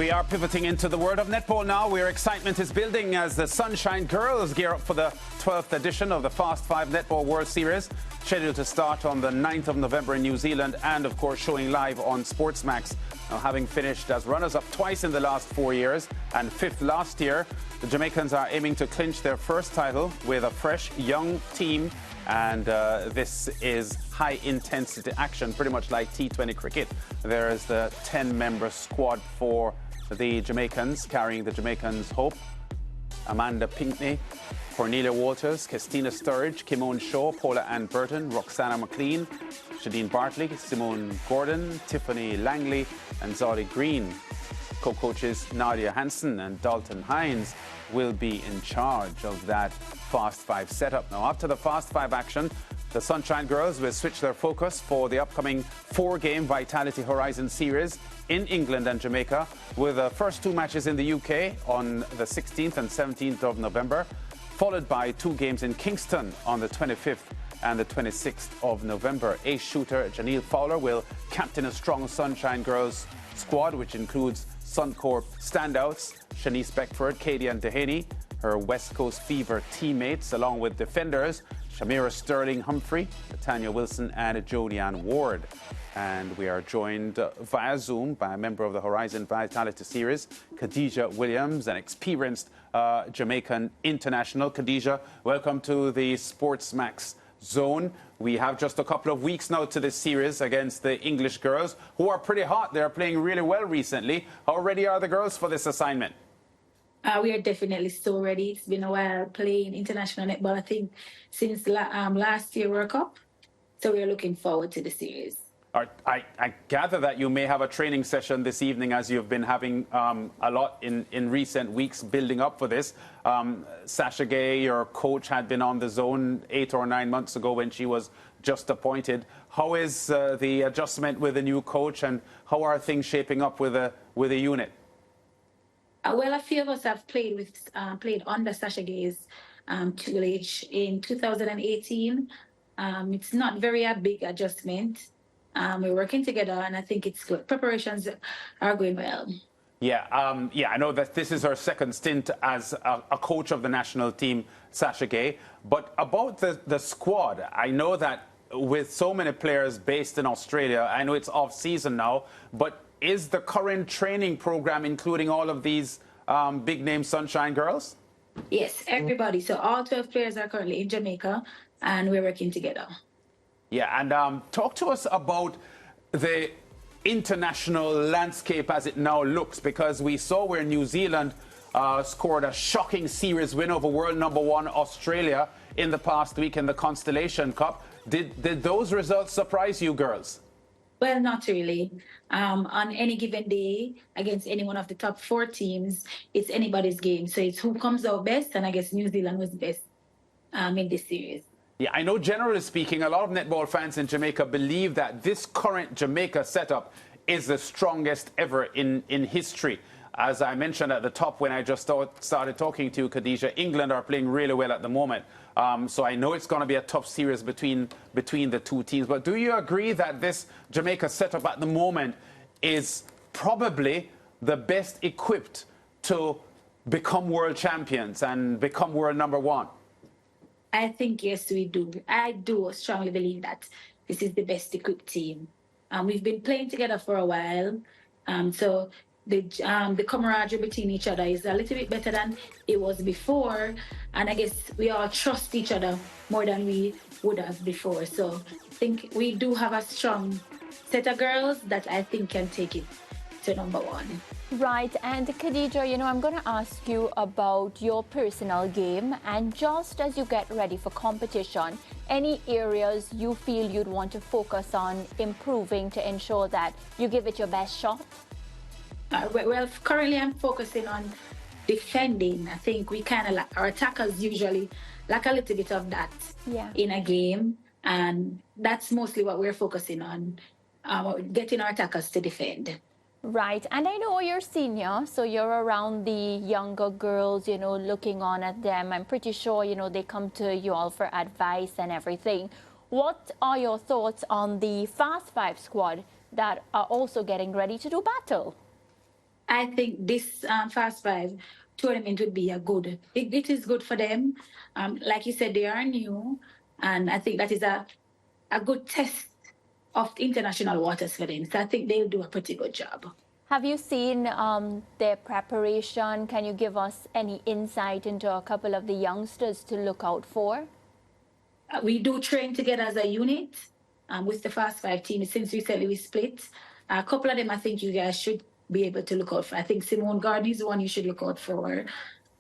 We are pivoting into the world of netball now, where excitement is building as the Sunshine Girls gear up for the 12th edition of the Fast 5 Netball World Series, scheduled to start on the 9th of November in New Zealand and, of course, showing live on SportsMax. Now, having finished as runners-up twice in the last 4 years and fifth last year, the Jamaicans are aiming to clinch their first title with a fresh, young team. And this is high-intensity action, pretty much like T20 cricket. There is the 10-member squad for the Jamaicans, carrying the Jamaicans' hope. Amanda Pinkney, Cornelia Walters, Christina Sturridge, Kimone Shaw, Paula Ann Burton, Roxana McLean, Shadeen Bartley, Simone Gordon, Tiffany Langley, and Zolly Green. Co-coaches Nadia Hansen and Dalton Hines will be in charge of that Fast 5 setup. Now, after the Fast 5 action, the Sunshine Girls will switch their focus for the upcoming 4-game Vitality Horizon Series in England and Jamaica, with the first 2 matches in the UK on the 16th and 17th of November, followed by 2 games in Kingston on the 25th and the 26th of November. Ace shooter Janelle Fowler will captain a strong Sunshine Girls squad, which includes Suncorp standouts Shanice Beckford, Katie and Dehaney, her West Coast Fever teammates, along with defenders Shamira Sterling Humphrey, Tanya Wilson, and Jodianne Ward. And we are joined via Zoom by a member of the Horizon Vitality Series, Khadija Williams, an experienced Jamaican international. Khadija, welcome to the SportsMax Zone. We have just a couple of weeks now to this series against the English girls, who are pretty hot. They're playing really well recently. How ready are the girls for this assignment? We are definitely so ready. It's been a while playing international netball, I think, since last year World Cup. So we are looking forward to the series. All right. I gather that you may have a training session this evening, as you've been having a lot in recent weeks building up for this. Sasha Gay, your coach, had been on the zone 8 or 9 months ago when she was just appointed. How is the adjustment with the new coach, and how are things shaping up with the unit? Well, a few of us have played under Sasha Gay's tutelage in 2018. It's not very a big adjustment. We're working together, and I think it's good. Preparations are going well. Yeah, I know that this is her second stint as a coach of the national team, Sasha Gay. But about the squad, I know that with so many players based in Australia, I know it's off-season now, but is the current training program including all of these big-name Sunshine Girls? Yes, everybody. So all 12 players are currently in Jamaica, and we're working together. Yeah, and talk to us about the international landscape as it now looks, because we saw where New Zealand scored a shocking series win over world #1 Australia in the past week in the Constellation Cup. Did those results surprise you girls? Well, not really. On any given day, against any one of the top 4 teams, it's anybody's game. So it's who comes out best, and I guess New Zealand was best in this series. Yeah, I know generally speaking, a lot of netball fans in Jamaica believe that this current Jamaica setup is the strongest ever in history. As I mentioned at the top when I just started talking to you, Khadija, England are playing really well at the moment. So I know it's going to be a tough series between the two teams. But do you agree that this Jamaica setup at the moment is probably the best equipped to become world champions and become world #1? I think, yes, we do. I do strongly believe that this is the best equipped team. We've been playing together for a while. So the camaraderie between each other is a little bit better than it was before. And I guess we all trust each other more than we would have before. So I think we do have a strong set of girls that I think can take it to #1. Right, and Khadija, I'm going to ask you about your personal game, and just as you get ready for competition, any areas you feel you'd want to focus on improving to ensure that you give it your best shot? Well, currently I'm focusing on defending. I think we kind of our attackers usually lack a little bit of that in a game, and that's mostly what we're focusing on, getting our attackers to defend. Right, and I know you're senior, so you're around the younger girls, looking on at them. I'm pretty sure, they come to you all for advice and everything. What are your thoughts on the Fast 5 squad that are also getting ready to do battle? I think this Fast Five tournament would be it is good for them. Like you said, they are new, and I think that is a good test of international waters for them. So I think they'll do a pretty good job. Have you seen their preparation? Can you give us any insight into a couple of the youngsters to look out for? We do train together as a unit with the Fast Five team. Since recently we split, a couple of them I think you guys should be able to look out for. I think Simone Gardner is the one you should look out for,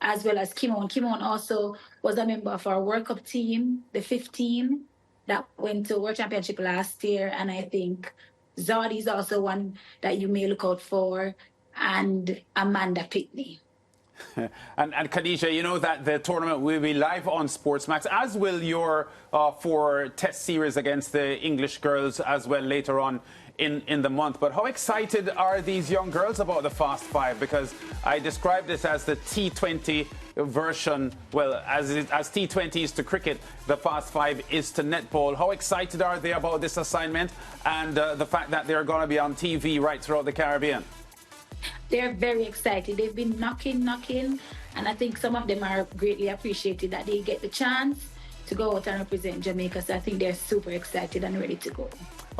as well as Kimon. Kimon also was a member of our World Cup team, the 15 that went to World Championship last year, and I think Zardi is also one that you may look out for, and Amanda Pitney. And Khadija, you know that the tournament will be live on SportsMax, as will your 4 test series against the English girls as well later on in the month. But how excited are these young girls about the Fast Five? Because I described this as the T20 version, well, as T20 is to cricket, the Fast Five is to netball. How excited are they about this assignment and the fact that they're going to be on TV right throughout the Caribbean? They're very excited. They've been knocking, and I think some of them are greatly appreciated that they get the chance to go out and represent Jamaica. So I think they're super excited and ready to go.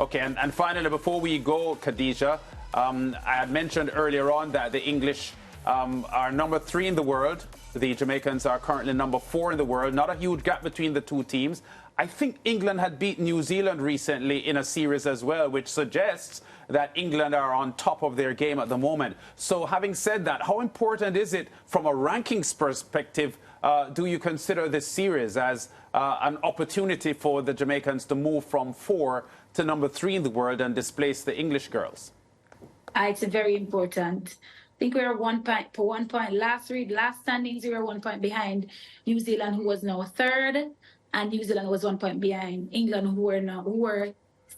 Okay, and finally, before we go, Khadija, I had mentioned earlier on that the English are number 3 in the world. The Jamaicans are currently number 4 in the world. Not a huge gap between the two teams. I think England had beaten New Zealand recently in a series as well, which suggests that England are on top of their game at the moment. So having said that, how important is it from a rankings perspective? Do you consider this series as an opportunity for the Jamaicans to move from 4 to number 3 in the world and displace the English girls? It's very important. I think we were 1 point per 1 point. Last standings, we were 1 point behind New Zealand, who was now 3rd, and New Zealand was 1 point behind England, who were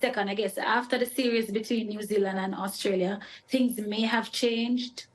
second. I guess after the series between New Zealand and Australia, things may have changed,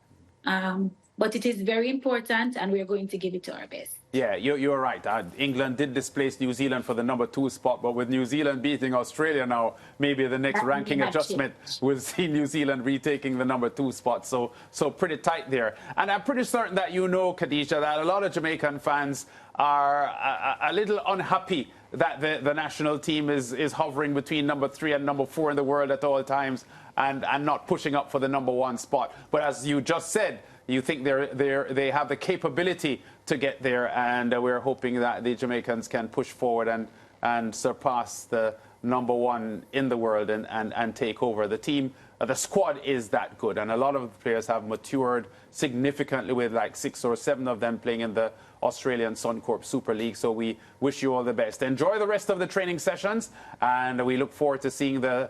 but it is very important, and we're going to give it to our best. Yeah, you're right. England did displace New Zealand for the number 2 spot, but with New Zealand beating Australia now, maybe the next ranking adjustment will see New Zealand retaking the number 2 spot. So pretty tight there. And I'm pretty certain that you know, Khadija, that a lot of Jamaican fans are a little unhappy that the national team is hovering between number 3 and number 4 in the world at all times and not pushing up for the number 1 spot. But as you just said, you think they have the capability to get there, and we're hoping that the Jamaicans can push forward and surpass the number 1 in the world and take over. The team, the squad is that good, and a lot of players have matured significantly, with like 6 or 7 of them playing in the Australian Suncorp Super League. So we wish you all the best. Enjoy the rest of the training sessions, and we look forward to seeing the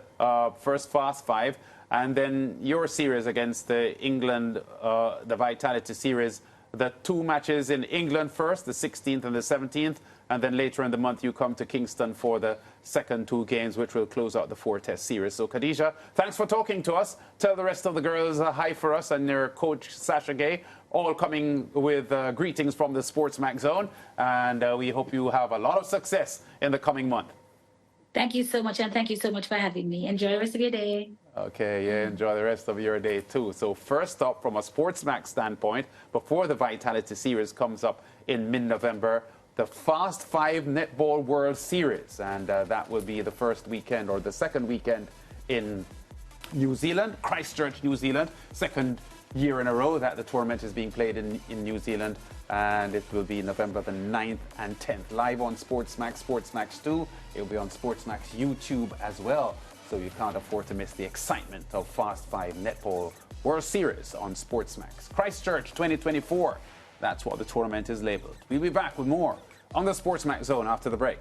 first Fast Five. And then your series against the England, the Vitality Series, the 2 matches in England first, the 16th and the 17th, and then later in the month you come to Kingston for the second 2 games, which will close out the 4-test series. So, Khadija, thanks for talking to us. Tell the rest of the girls hi for us and their coach, Sasha Gay, all coming with greetings from the SportsMax Zone. And we hope you have a lot of success in the coming month. Thank you so much, and thank you so much for having me. Enjoy the rest of your day. Okay, yeah, enjoy the rest of your day too. So first up, from a SportsMax standpoint, before the Vitality Series comes up in mid-November, the Fast 5 Netball World Series. And that will be the first weekend or the second weekend in New Zealand, Christchurch, New Zealand. Second year in a row that the tournament is being played in New Zealand. And it will be November the 9th and 10th. Live on SportsMax, SportsMax 2. It will be on SportsMax YouTube as well. So you can't afford to miss the excitement of Fast 5 Netball World Series on SportsMax. Christchurch 2024. That's what the tournament is labeled. We'll be back with more on the SportsMax Zone after the break.